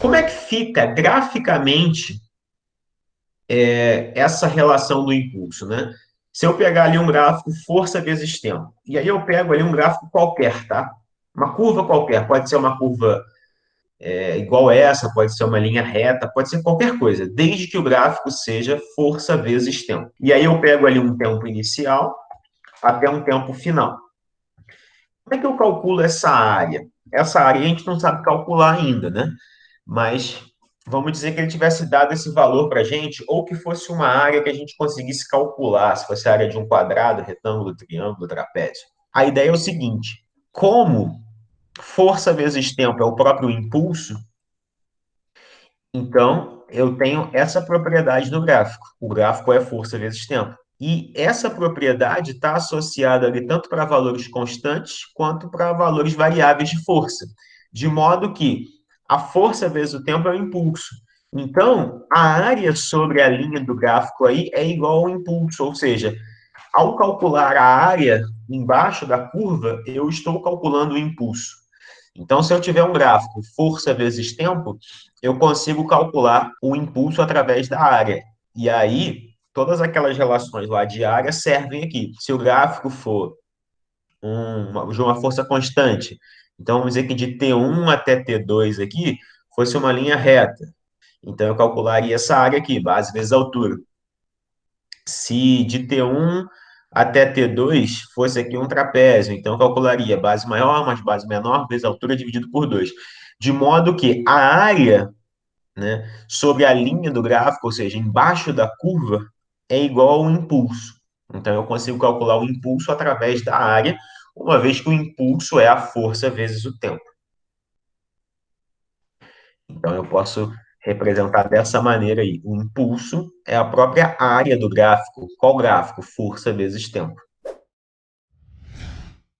Como é que fica graficamente essa relação do impulso, né? Se eu pegar ali um gráfico força vezes tempo, e aí eu pego ali um gráfico qualquer, tá? Uma curva qualquer, pode ser uma curva igual essa, pode ser uma linha reta, pode ser qualquer coisa, desde que o gráfico seja força vezes tempo. E aí eu pego ali um tempo inicial até um tempo final. Como é que eu calculo essa área? Essa área a gente não sabe calcular ainda, né? Mas vamos dizer que ele tivesse dado esse valor para a gente, ou que fosse uma área que a gente conseguisse calcular, se fosse a área de um quadrado, retângulo, triângulo, trapézio. A ideia é o seguinte: como força vezes tempo é o próprio impulso, então eu tenho essa propriedade no gráfico. O gráfico é força vezes tempo. E essa propriedade está associada ali tanto para valores constantes quanto para valores variáveis de força. De modo que a força vezes o tempo é o impulso. Então, a área sobre a linha do gráfico aí é igual ao impulso, ou seja, ao calcular a área embaixo da curva, eu estou calculando o impulso. Então, se eu tiver um gráfico força vezes tempo, eu consigo calcular o impulso através da área. E aí, todas aquelas relações lá de área servem aqui. Se o gráfico for de uma força constante, então vamos dizer que de T1 até T2 aqui fosse uma linha reta. Então, eu calcularia essa área aqui, base vezes altura. Se de T1 até T2 fosse aqui um trapézio, então eu calcularia base maior mais base menor vezes altura dividido por 2. De modo que a área, né, sobre a linha do gráfico, ou seja, embaixo da curva, é igual ao impulso. Então eu consigo calcular o impulso através da área, uma vez que o impulso é a força vezes o tempo. Então eu posso representar dessa maneira aí. O impulso é a própria área do gráfico. Qual gráfico? Força vezes tempo.